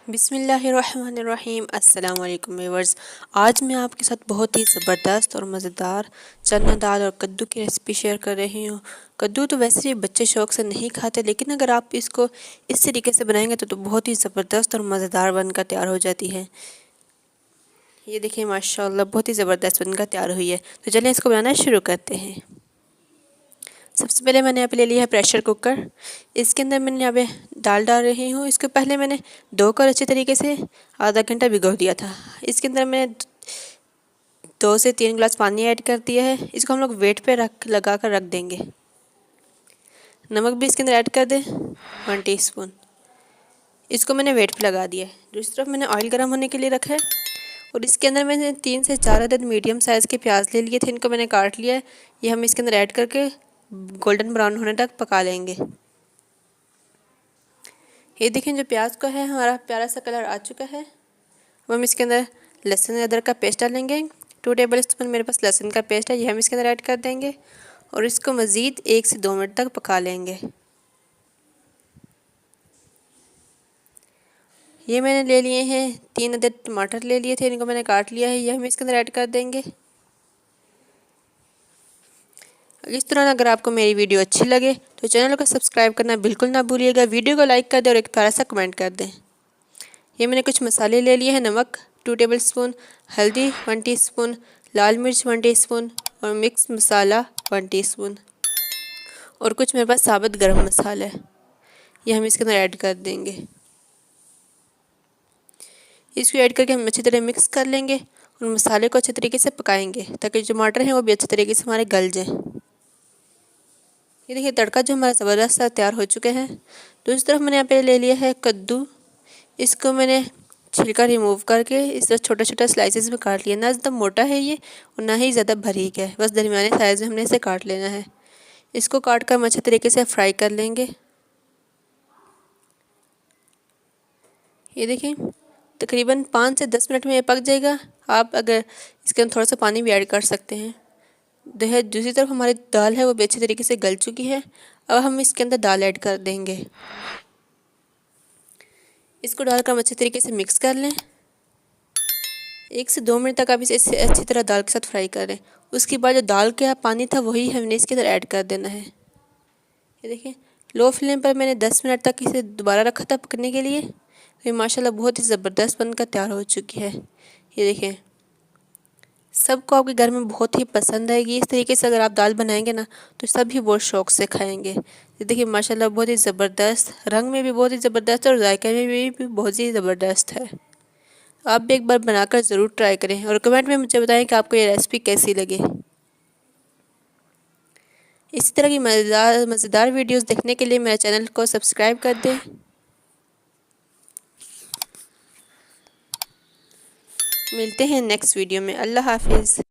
बिस्मिल्लाहिर्रहमानिर्रहीम। अस्सलाम वालेकुम व्यूअर्स। आज मैं आपके साथ बहुत ही ज़बरदस्त और मज़ेदार चना दाल और कद्दू की रेसिपी शेयर कर रही हूँ। कद्दू तो वैसे भी बच्चे शौक़ से नहीं खाते, लेकिन अगर आप इसको इस तरीके से बनाएंगे तो बहुत ही ज़बरदस्त और मज़ेदार बनकर तैयार हो जाती है। ये देखिए माशाल्लाह बहुत ही ज़बरदस्त बनकर तैयार हुई है। तो चलिए इसको बनाना शुरू करते हैं। सबसे पहले मैंने यहाँ पे ले लिया है प्रेशर कुकर। इसके अंदर मैंने यहाँ पे दाल डाल रही हूँ। इसके पहले मैंने धोकर अच्छे तरीके से आधा घंटा भिगो दिया था। इसके अंदर मैंने 2 से 3 गिलास पानी ऐड कर दिया है। इसको हम लोग वेट पे लगा कर रख देंगे। नमक भी इसके अंदर ऐड कर दें 1 टीस्पून। इसको मैंने वेट पे लगा दिया है। दूसरी तरफ मैंने ऑयल गर्म होने के लिए रखा है और इसके अंदर मैंने 3 से 4 अदद मीडियम साइज़ के प्याज ले लिए थे। इनको मैंने काट लिया है। ये हम इसके अंदर ऐड करके गोल्डन ब्राउन होने तक पका लेंगे। ये देखें जो प्याज का है हमारा प्यारा सा कलर आ चुका है। अब हम इसके अंदर लहसुन अदरक का पेस्ट डालेंगे। 2 टेबल स्पून मेरे पास लहसुन का पेस्ट है, ये हम इसके अंदर ऐड कर देंगे और इसको मज़ीद 1 से 2 मिनट तक पका लेंगे। ये मैंने ले लिए हैं 3 अदद टमाटर ले लिए थे, इनको मैंने काट लिया है, ये हम इसके अंदर ऐड कर देंगे। इस तरह अगर आपको मेरी वीडियो अच्छी लगे तो चैनल को सब्सक्राइब करना बिल्कुल ना भूलिएगा। वीडियो को लाइक कर दें और एक प्यारा सा कमेंट कर दें। ये मैंने कुछ मसाले ले लिए हैं। नमक 2 टेबल स्पून, हल्दी 1 टीस्पून, लाल मिर्च 1 टीस्पून और मिक्स मसाला 1 टीस्पून और कुछ मेरे पास साबुत गरम मसाला है, ये हम इसके अंदर ऐड कर देंगे। इसको ऐड करके हम अच्छी तरह मिक्स कर लेंगे और मसाले को अच्छे तरीके से पकाएंगे ताकि जो टमाटर हैं वो भी अच्छे तरीके से हमारे गल जाएँ। ये देखिए तड़का जो हमारा ज़बरदस्त सा तैयार हो चुके हैं। दूसरी तरफ मैंने यहाँ पे ले लिया है कद्दू। इसको मैंने छिलका रिमूव करके इस तरह छोटा छोटा स्लाइसेस में काट लिया। ना ज़्यादा मोटा है ये और ना ही ज़्यादा बारीक है, बस दरमियाने साइज़ में हमने इसे काट लेना है। इसको काट कर हम अच्छे तरीके से फ्राई कर लेंगे। ये देखिए तकरीबन 5 से 10 मिनट में ये पक जाएगा। आप अगर इसके अंदर थोड़ा सा पानी भी ऐड कर सकते हैं। दूसरी तरफ हमारी दाल है वो भी अच्छी तरीके से गल चुकी है। अब हम इसके अंदर दाल ऐड कर देंगे। इसको डालकर हम अच्छे तरीके से मिक्स कर लें। 1 से 2 मिनट तक आप इसे अच्छी तरह दाल के साथ फ्राई करें। उसके बाद जो दाल का पानी था वही हमने इसके अंदर ऐड कर देना है। ये देखिए लो फ्लेम पर मैंने 10 मिनट तक इसे दोबारा रखा था पकने के लिए। ये माशाल्लाह बहुत ही ज़बरदस्त बनकर तैयार हो चुकी है। ये देखें सबको आपके घर में बहुत ही पसंद आएगी। इस तरीके से अगर आप दाल बनाएंगे ना तो सभी बहुत शौक़ से खाएंगे। ये देखिए माशाल्लाह बहुत ही ज़बरदस्त, रंग में भी बहुत ही ज़बरदस्त और जायके में भी बहुत ही ज़बरदस्त है। आप भी एक बार बनाकर ज़रूर ट्राई करें और कमेंट में मुझे बताएं कि आपको ये रेसिपी कैसी लगे। इसी तरह की मज़ेदार वीडियोस देखने के लिए मेरे चैनल को सब्सक्राइब कर दें। मिलते हैं नेक्स्ट वीडियो में। अल्लाह हाफिज़।